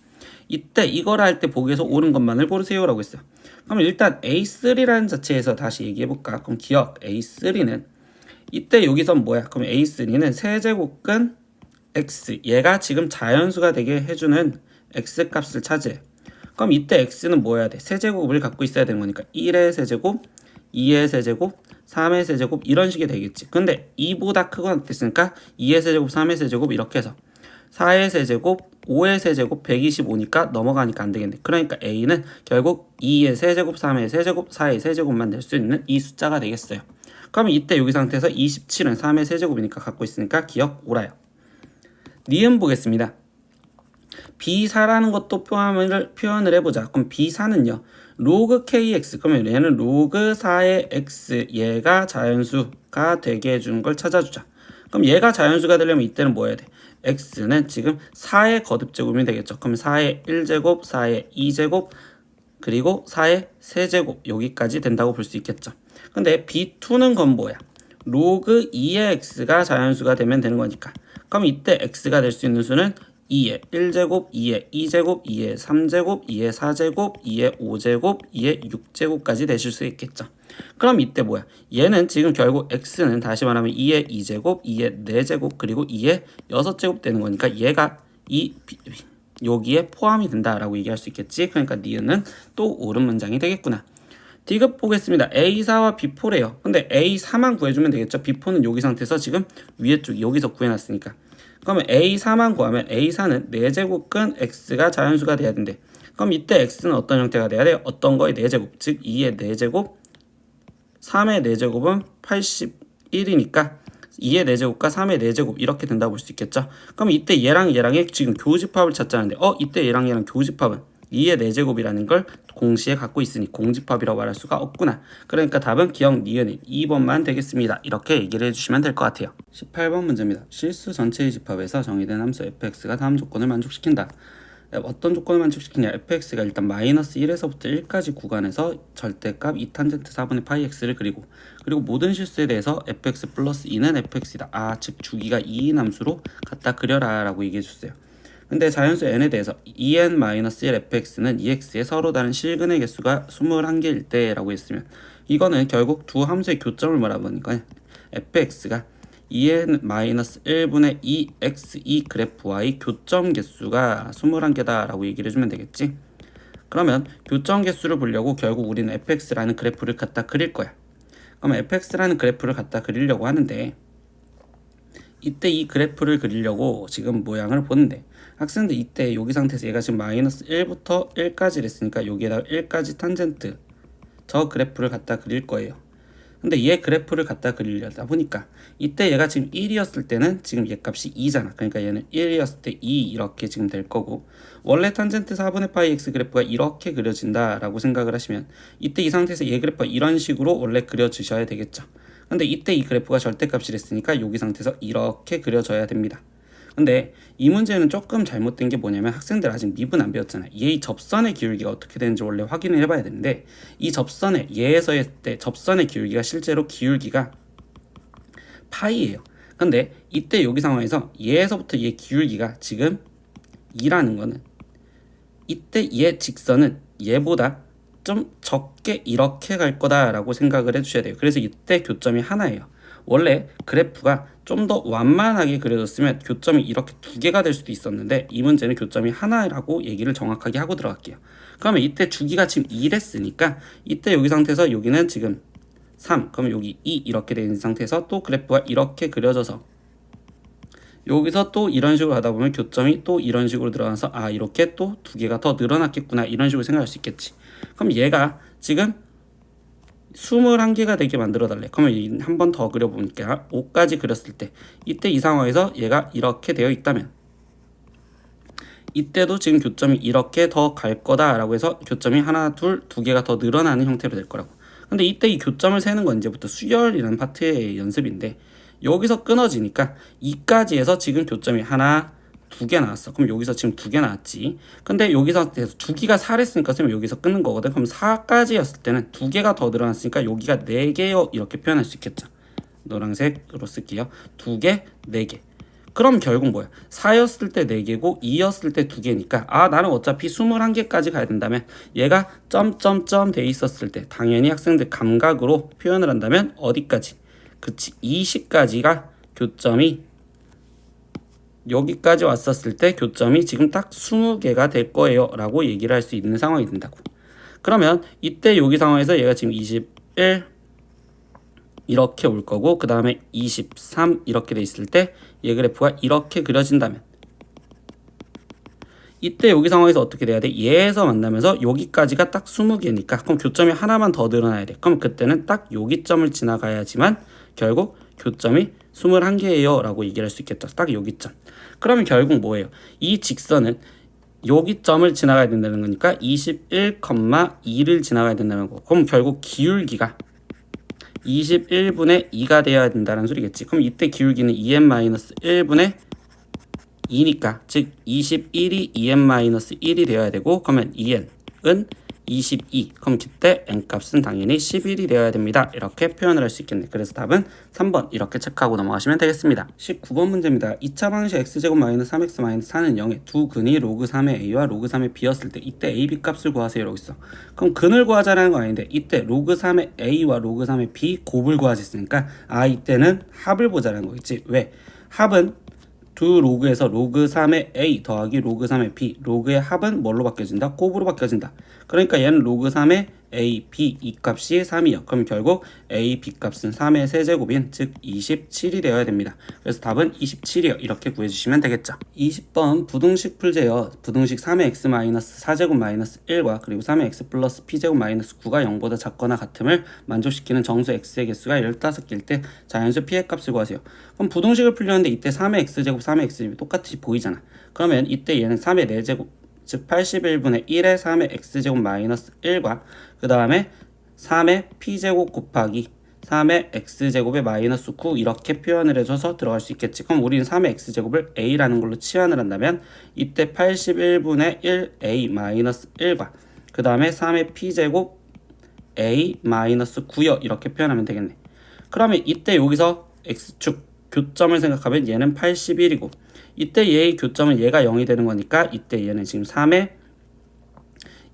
이때 이걸 할 때 보기에서 옳은 것만을 고르세요 라고 했어요. 그럼 일단 A3라는 자체에서 다시 얘기해볼까? 그럼 기억 A3는 이때 여기서 뭐야? 그럼 A3는 세제곱근 X, 얘가 지금 자연수가 되게 해주는 X 값을 찾으래. 그럼 이때 X는 뭐 해야 돼? 세제곱을 갖고 있어야 되는 거니까 1의 세제곱, 2의 세제곱, 3의 세제곱 이런 식이 되겠지. 근데 2보다 크거나 됐으니까 2의 세제곱, 3의 세제곱 이렇게 해서 4의 세제곱, 5의 세제곱 125니까 넘어가니까 안 되겠네. 그러니까 A는 결국 2의 세제곱, 3의 세제곱, 4의 세제곱만 낼 수 있는 이 숫자가 되겠어요. 그러면 이때 여기 상태에서 27은 3의 세제곱이니까 갖고 있으니까 기억 옳아요. 니은 보겠습니다. B4라는 것도 표현을 해보자. 그럼 B4는요. 로그 KX, 그러면 얘는 로그 4의 X, 얘가 자연수가 되게 해주는 걸 찾아주자. 그럼 얘가 자연수가 되려면 이때는 뭐 해야 돼? X는 지금 4의 거듭제곱이 되겠죠. 그럼 4의 1제곱, 4의 2제곱, 그리고 4의 세제곱 여기까지 된다고 볼 수 있겠죠. 근데 B2는 건 뭐야? 로그 2의 X가 자연수가 되면 되는 거니까. 그럼 이때 X가 될 수 있는 수는 2의 1제곱, 2의 2제곱, 2의 3제곱, 2의 4제곱, 2의 5제곱, 2의 6제곱까지 되실 수 있겠죠. 그럼 이때 뭐야? 얘는 지금 결국 X는 다시 말하면 2의 2제곱, 2의 4제곱, 그리고 2의 6제곱 되는 거니까 얘가 여기에 포함이 된다라고 얘기할 수 있겠지. 그러니까 니은은 또 옳은 문장이 되겠구나. D급 보겠습니다. A4와 B4래요. 근데 A4만 구해주면 되겠죠. B4는 여기 상태에서 지금 위에 쪽 여기서 구해놨으니까. 그러면 A4만 구하면 A4는 4제곱근 X가 자연수가 돼야 된대. 그럼 이때 X는 어떤 형태가 돼야 돼요? 어떤 거의 4제곱, 즉 2의 4제곱, 3의 4제곱은 81이니까 2의 4제곱과 3의 4제곱 이렇게 된다고 볼 수 있겠죠. 그럼 이때 얘랑 얘랑의 지금 교집합을 찾자는데 이때 얘랑 얘랑 교집합은 2의 4제곱이라는 걸 공시에 갖고 있으니 공집합이라고 말할 수가 없구나. 그러니까 답은 기억 니은인 2번만 되겠습니다. 이렇게 얘기를 해주시면 될 것 같아요. 18번 문제입니다. 실수 전체의 집합에서 정의된 함수 fx가 다음 조건을 만족시킨다. 어떤 조건을 만족시키냐? fx가 일단 마이너스 1에서부터 1까지 구간에서 절대값 2탄젠트 4분의 파이 x를 그리고 모든 실수에 대해서 fx 플러스 2는 fx이다. 즉 주기가 2인 함수로 갖다 그려라 라고 얘기해 줬어요. 근데 자연수 n에 대해서 2n-1 fx는 2x의 서로 다른 실근의 개수가 21개일 때라고 했으면 이거는 결국 두 함수의 교점을 말하니까 fx가 2n-1분의 2x2 그래프와의 교점 개수가 21개다 라고 얘기를 해주면 되겠지. 그러면 교점 개수를 보려고 결국 우리는 fx라는 그래프를 갖다 그릴 거야. 그러면 fx라는 그래프를 갖다 그리려고 하는데 이때 이 그래프를 그리려고 지금 모양을 보는데 학생들 이때 여기 상태에서 얘가 지금 마이너스 1부터 1까지 했으니까 여기에다가 1까지 탄젠트 저 그래프를 갖다 그릴 거예요. 근데 얘 그래프를 갖다 그리려다 보니까 이때 얘가 지금 1이었을 때는 지금 얘 값이 2잖아. 그러니까 얘는 1이었을 때 2 이렇게 지금 될 거고 원래 탄젠트 4분의 파이 x 그래프가 이렇게 그려진다 라고 생각을 하시면 이때 이 상태에서 얘 그래프가 이런 식으로 원래 그려주셔야 되겠죠. 근데 이때 이 그래프가 절대값이랬으니까 여기 상태에서 이렇게 그려져야 됩니다. 근데 이 문제는 조금 잘못된 게 뭐냐면 학생들 아직 미분 안 배웠잖아요. 얘의 접선의 기울기가 어떻게 되는지 원래 확인을 해봐야 되는데 이 접선의 얘에서의 때 접선의 기울기가 실제로 기울기가 파이예요. 근데 이때 여기 상황에서 얘에서부터 얘 기울기가 지금 2라는 거는 이때 얘 직선은 얘보다 좀 적게 이렇게 갈 거다라고 생각을 해주셔야 돼요. 그래서 이때 교점이 하나예요. 원래 그래프가 좀 더 완만하게 그려졌으면 교점이 이렇게 두 개가 될 수도 있었는데 이 문제는 교점이 하나라고 얘기를 정확하게 하고 들어갈게요. 그러면 이때 주기가 지금 2랬으니까 이때 여기 상태에서 여기는 지금 3, 그러면 여기 2 이렇게 되는 상태에서 또 그래프가 이렇게 그려져서 여기서 또 이런 식으로 하다 보면 교점이 또 이런 식으로 들어가서 이렇게 또 두 개가 더 늘어났겠구나 이런 식으로 생각할 수 있겠지. 그럼 얘가 지금 21개가 되게 만들어 달래. 그러면 한 번 더 그려보니까 5까지 그렸을 때 이때 이 상황에서 얘가 이렇게 되어 있다면 이때도 지금 교점이 이렇게 더 갈 거다라고 해서 교점이 하나, 둘, 두 개가 더 늘어나는 형태로 될 거라고. 근데 이때 이 교점을 세는 건 이제부터 수열이라는 파트의 연습인데 여기서 끊어지니까 2까지 해서 지금 교점이 하나, 두 개 나왔어. 그럼 여기서 지금 두 개 나왔지. 근데 여기서 주기가 4랬으니까 선생님 여기서 끊는 거거든. 그럼 4까지였을 때는 두 개가 더 늘어났으니까 여기가 4개요 이렇게 표현할 수 있겠죠. 노란색으로 쓸게요. 두 개, 4개. 그럼 결국 뭐야? 4였을 때 4개고 2였을 때 2개니까 나는 어차피 21개까지 가야 된다면 얘가 점점점 돼 있었을 때 당연히 학생들 감각으로 표현을 한다면 어디까지? 그치, 20까지가 교점이 여기까지 왔었을 때 교점이 지금 딱 20개가 될 거예요 라고 얘기를 할 수 있는 상황이 된다고. 그러면 이때 여기 상황에서 얘가 지금 21 이렇게 올 거고 그 다음에 23 이렇게 돼 있을 때 얘 그래프가 이렇게 그려진다면 이때 여기 상황에서 어떻게 돼야 돼? 얘에서 만나면서 여기까지가 딱 20개니까 그럼 교점이 하나만 더 늘어나야 돼. 그럼 그때는 딱 여기 점을 지나가야지만 결국 교점이 21개예요 라고 얘기를 할 수 있겠죠. 딱 여기 점. 그러면 결국 뭐예요? 이 직선은 여기 점을 지나가야 된다는 거니까 21,2를 지나가야 된다는 거. 그럼 결국 기울기가 21분의 2가 돼야 된다는 소리겠지. 그럼 이때 기울기는 2n-1분의 2니까 즉 21이 2n-1이 되어야 되고 그러면 2n은 22 그럼 그때 n값은 당연히 11이 되어야 됩니다. 이렇게 표현을 할 수 있겠네. 그래서 답은 3번 이렇게 체크하고 넘어가시면 되겠습니다. 19번 문제입니다. 2차 방식 x제곱 마이너스 3x 마이너스 4는 0에 두 근이 로그 3의 a와 로그 3의 b였을 때 이때 a, b 값을 구하세요 라고 있어. 그럼 근을 구하자라는 거 아닌데 이때 로그 3의 a와 로그 3의 b 곱을 구하자 했으니까 이때는 합을 보자라는 거겠지. 왜? 합은 두 로그에서 로그 3의 a 더하기 로그 3의 b 로그의 합은 뭘로 바뀌어진다? 곱으로 바뀌어진다. 그러니까 얘는 로그 3의 A, B 이 값이 3이요. 그럼 결국 A, B 값은 3의 세제곱인 즉 27이 되어야 됩니다. 그래서 답은 27이요. 이렇게 구해주시면 되겠죠. 20번 부등식 풀제요. 부등식 3의 x 마이너스 4제곱 마이너스 1과 그리고 3의 x 플러스 p제곱 마이너스 9가 0보다 작거나 같음을 만족시키는 정수 x의 개수가 15개일 때 자연수 p의 값을 구하세요. 그럼 부등식을 풀려는데 이때 3의 x제곱 3의 x제곱이 똑같이 보이잖아. 그러면 이때 얘는 3의 4제곱 즉 81분의 1의 3의 x제곱 마이너스 1과 그 다음에 3의 p제곱 곱하기 3의 x제곱의 마이너스 9 이렇게 표현을 해줘서 들어갈 수 있겠지. 그럼 우리는 3의 x제곱을 a라는 걸로 치환을 한다면 이때 81분의 1a 마이너스 1과 그 다음에 3의 p제곱 a 마이너스 9요 이렇게 표현하면 되겠네. 그러면 이때 여기서 x축 교점을 생각하면 얘는 81이고 이때 얘의 교점은 얘가 0이 되는 거니까 이때 얘는 지금 3의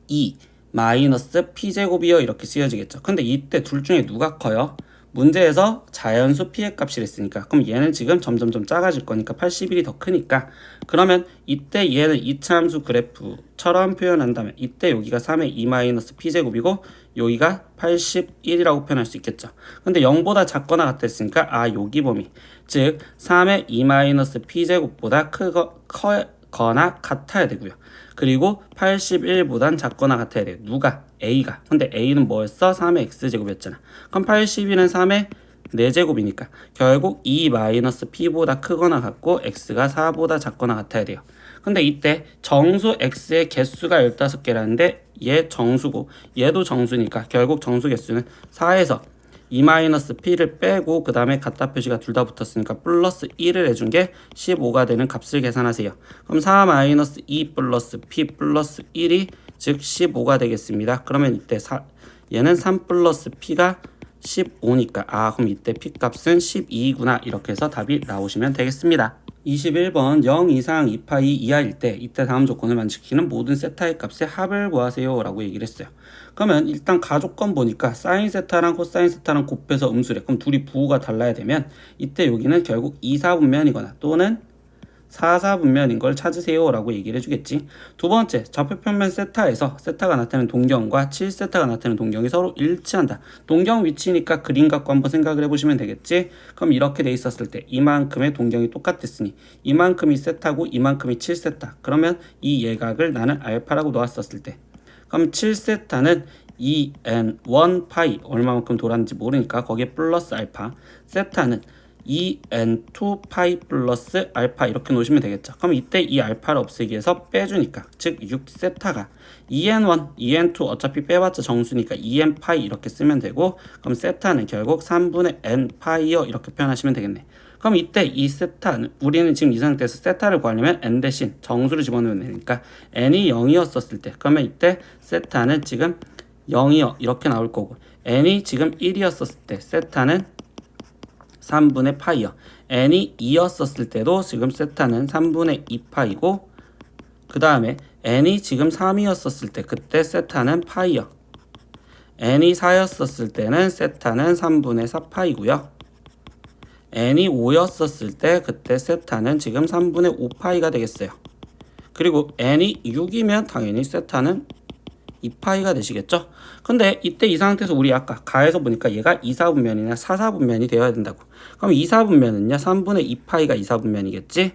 2 마이너스 p제곱이요 이렇게 쓰여지겠죠. 근데 이때 둘 중에 누가 커요? 문제에서 자연수 p의 값이 됐으니까 그럼 얘는 지금 점점점 작아질 거니까 81이 더 크니까 그러면 이때 얘는 이차함수 그래프처럼 표현한다면 이때 여기가 3의 2 마이너스 p제곱이고 여기가 81이라고 표현할 수 있겠죠. 근데 0보다 작거나 같았으니까 여기 범위 즉 3의 2 마이너스 p제곱보다 크거나 같아야 되고요. 그리고 81보단 작거나 같아야 돼요. 누가? A가. 근데 A는 뭐였어? 3의 X제곱이었잖아. 그럼 81은 3의 4제곱이니까 결국 2-P보다 크거나 같고 X가 4보다 작거나 같아야 돼요. 근데 이때 정수 X의 개수가 15개라는데 얘 정수고 얘도 정수니까 결국 정수 개수는 4에서 2-P를 빼고 그 다음에 같다 표시가 둘 다 붙었으니까 플러스 1을 해준 게 15가 되는 값을 계산하세요. 그럼 4-2 플러스 P 플러스 1이 즉 15가 되겠습니다. 그러면 이때 얘는 3 플러스 P가 15니까 그럼 이때 P 값은 12구나 이렇게 해서 답이 나오시면 되겠습니다. 21번 0 이상 2파이 이하일 때 이때 다음 조건을 만족시키는 모든 세타의 값의 합을 구하세요 라고 얘기를 했어요. 그러면 일단 가족건 보니까 사인 세타랑 코사인 세타랑 곱해서 음수래. 그럼 둘이 부호가 달라야 되면 이때 여기는 결국 2사분면이거나 또는 4사분면인 걸 찾으세요 라고 얘기를 해주겠지. 두 번째, 좌표평면 세타에서 세타가 나타내는 동경과 7세타가 나타내는 동경이 서로 일치한다. 동경 위치니까 그림 갖고 한번 생각을 해보시면 되겠지. 그럼 이렇게 돼 있었을 때 이만큼의 동경이 똑같았으니 이만큼이 세타고 이만큼이 7세타. 그러면 이 예각을 나는 알파라고 놓았었을 때 그럼 7세타는 2n1파이 얼마만큼 돌았는지 모르니까 거기에 플러스 알파, 세타는 2n2파이 플러스 알파 이렇게 놓으시면 되겠죠. 그럼 이때 이 알파를 없애기 위해서 빼주니까 즉 6세타가 2n1, 2n2 어차피 빼봤자 정수니까 2n파이 이렇게 쓰면 되고 그럼 세타는 결국 3분의 n파이요 이렇게 표현하시면 되겠네. 그럼 이때 이 세타는 우리는 지금 이 상태에서 세타를 구하려면 n 대신 정수를 집어넣으면 되니까 n이 0이었었을 때 그러면 이때 세타는 지금 0이요 이렇게 나올 거고 n이 지금 1이었었을 때 세타는 3분의 파이요. n이 2였었을 때도 지금 세타는 3분의 2파이고 그 다음에 n이 지금 3이었었을 때 그때 세타는 파이요. n이 4였었을 때는 세타는 3분의 4파이고요. n이 5였었을 때 그때 세타는 지금 3분의 5파이가 되겠어요. 그리고 n이 6이면 당연히 세타는 2파이가 되시겠죠? 근데 이때 이 상태에서 우리 아까 가에서 보니까 얘가 2사분면이나 4사분면이 되어야 된다고. 그럼 2사분면은요 3분의 2파이가 2사분면이겠지?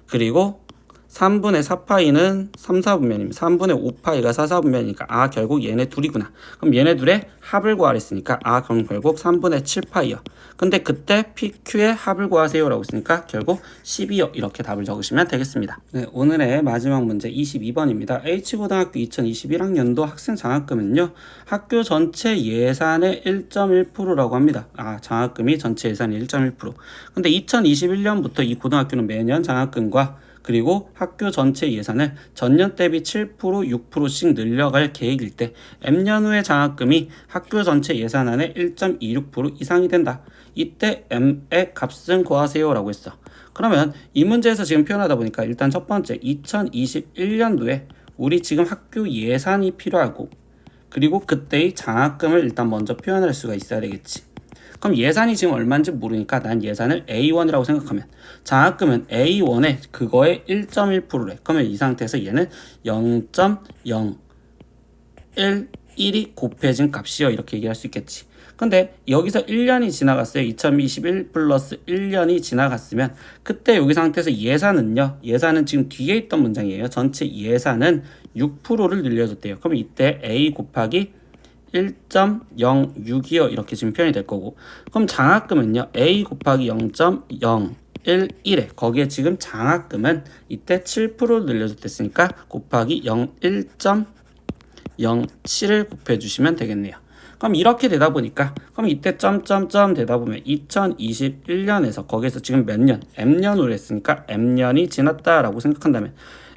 그리고 3분의 4파이는 3사분면입니다. 3분의 5파이가 4사분면이니까 결국 얘네 둘이구나. 그럼 얘네 둘의 합을 구하랬으니까 그럼 결국 3분의 7파이요. 근데 그때 PQ의 합을 구하세요 라고 했으니까 결국 12요. 이렇게 답을 적으시면 되겠습니다. 네, 오늘의 마지막 문제 22번입니다. H고등학교 2021학년도 학생 장학금은요. 학교 전체 예산의 1.1%라고 합니다. 장학금이 전체 예산의 1.1%. 근데 2021년부터 이 고등학교는 매년 장학금과 그리고 학교 전체 예산을 전년 대비 7%, 6%씩 늘려갈 계획일 때 M년 후의 장학금이 학교 전체 예산안의 1.26% 이상이 된다. 이때 M의 값은 구하세요 라고 했어. 그러면 이 문제에서 지금 표현하다 보니까 일단 첫 번째 2021년도에 우리 지금 학교 예산이 필요하고 그리고 그때의 장학금을 일단 먼저 표현할 수가 있어야 되겠지. 그럼 예산이 지금 얼마인지 모르니까 난 예산을 A1이라고 생각하면 장학금은 A1에 그거의 1.1%래. 그러면 이 상태에서 얘는 0.01 1이 곱해진 값이요. 이렇게 얘기할 수 있겠지. 근데 여기서 1년이 지나갔어요. 2021 플러스 1년이 지나갔으면 그때 여기 상태에서 예산은요. 예산은 지금 뒤에 있던 문장이에요. 전체 예산은 6%를 늘려줬대요. 그럼 이때 A 곱하기 1.06이요. 이렇게 지금 표현이 될 거고. 그럼 장학금은요. A 곱하기 0.011에 거기에 지금 장학금은 이때 7% 늘려줬댔으니까 곱하기 1.07을 곱해주시면 되겠네요. 그럼 이렇게 되다 보니까 그럼 이때 점점점 되다 보면 2021년에서 거기에서 지금 몇 년? M년으로 했으니까 M년이 지났다라고 생각한다면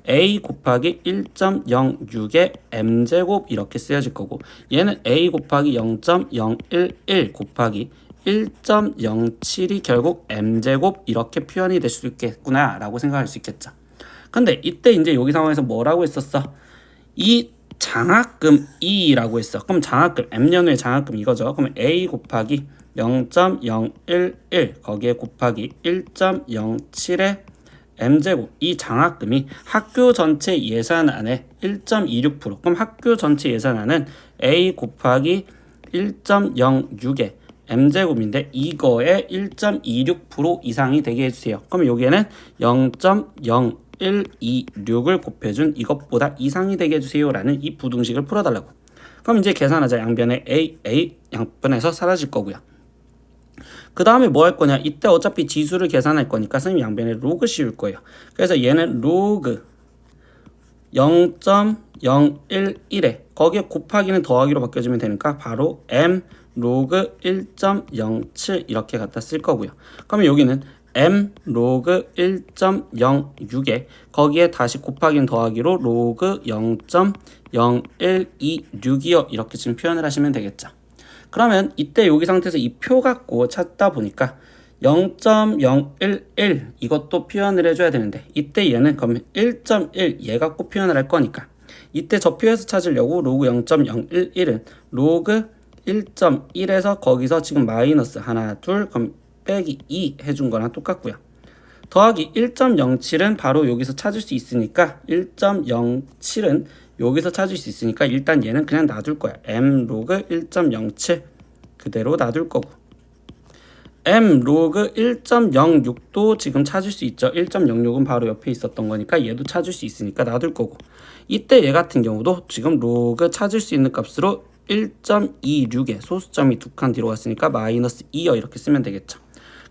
A 곱하기 1.06의 M제곱 이렇게 쓰여질 거고 얘는 A 곱하기 0.011 곱하기 1.07이 결국 M제곱 이렇게 표현이 될 수 있겠구나 라고 생각할 수 있겠죠. 근데 이때 이제 여기 상황에서 뭐라고 했었어? 이 장학금 2라고 했어. 그럼 장학금 M년의 장학금 이거죠. 그러면 A 곱하기 0.011 거기에 곱하기 1.07의 M제곱 이 장학금이 학교 전체 예산안의 1.26% 그럼 학교 전체 예산안은 A 곱하기 1.06의 M제곱인데 이거의 1.26% 이상이 되게 해주세요. 그럼 여기에는 0.0126을 곱해준 이것보다 이상이 되게 해주세요 라는 이 부등식을 풀어달라고. 그럼 이제 계산하자. 양변에 A 양변에서 사라질 거고요. 그 다음에 뭐 할 거냐. 이때 어차피 지수를 계산할 거니까 선생님 양변에 로그 씌울 거예요. 그래서 얘는 로그 0.011에 거기에 곱하기는 더하기로 바뀌어주면 되니까 바로 M 로그 1.07 이렇게 갖다 쓸 거고요. 그러면 여기는 M 로그 1.06에 거기에 다시 곱하기는 더하기로 로그 0.0126이요. 이렇게 지금 표현을 하시면 되겠죠. 그러면 이때 여기 상태에서 이 표 갖고 찾다 보니까 0.011 이것도 표현을 해줘야 되는데 이때 얘는 그러면 1.1 얘 갖고 표현을 할 거니까 이때 저 표에서 찾으려고 로그 0.011은 로그 1.1에서 거기서 지금 마이너스 하나 둘 그럼 빼기 2 해준 거랑 똑같고요. 더하기 1.07은 바로 여기서 찾을 수 있으니까 1.07은 여기서 찾을 수 있으니까 일단 얘는 그냥 놔둘 거야. M 로그 1.07 그대로 놔둘 거고 M 로그 1.06도 지금 찾을 수 있죠. 1.06은 바로 옆에 있었던 거니까 얘도 찾을 수 있으니까 놔둘 거고 이때 얘 같은 경우도 지금 로그 찾을 수 있는 값으로 1.26에 소수점이 두 칸 뒤로 갔으니까 마이너스 2요. 이렇게 쓰면 되겠죠.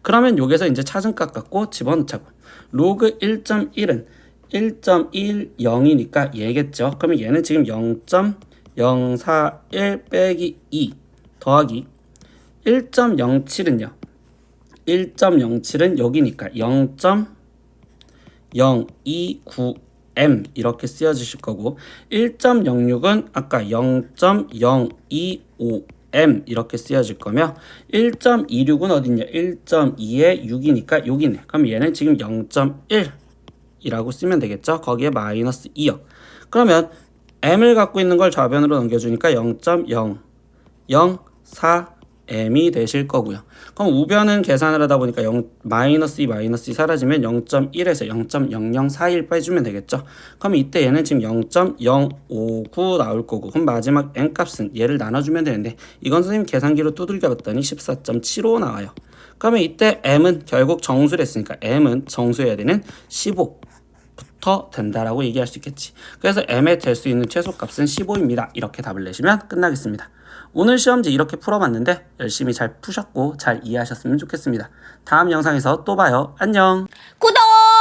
그러면 여기서 이제 찾은 값 갖고 집어넣자고. 로그 1.1은 1.10이니까 얘겠죠. 그러면 얘는 지금 0.041 빼기 2 더하기 1.07은요. 1.07은 여기니까 0.029M 이렇게 쓰여주실 거고 1.06은 아까 0.025M 이렇게 쓰여질 거며 1.26은 어딨냐 1.2에 6이니까 여기네. 그럼 얘는 지금 0.1 이라고 쓰면 되겠죠. 거기에 마이너스 2요. 그러면 M을 갖고 있는 걸 좌변으로 넘겨주니까 0.004M이 되실 거고요. 그럼 우변은 계산을 하다 보니까 마이너스 2 마이너스 2 사라지면 0.1에서 0.0041 빼주면 되겠죠. 그럼 이때 얘는 지금 0.059 나올 거고 그럼 마지막 N값은 얘를 나눠주면 되는데 이건 선생님 계산기로 두들겨 봤더니 14.75 나와요. 그러면 이때 M은 결국 정수를 했으니까 M은 정수해야 되는 15부터 된다라고 얘기할 수 있겠지. 그래서 M에 될 수 있는 최소값은 15입니다. 이렇게 답을 내시면 끝나겠습니다. 오늘 시험지 이렇게 풀어봤는데 열심히 잘 푸셨고 잘 이해하셨으면 좋겠습니다. 다음 영상에서 또 봐요. 안녕. 구독!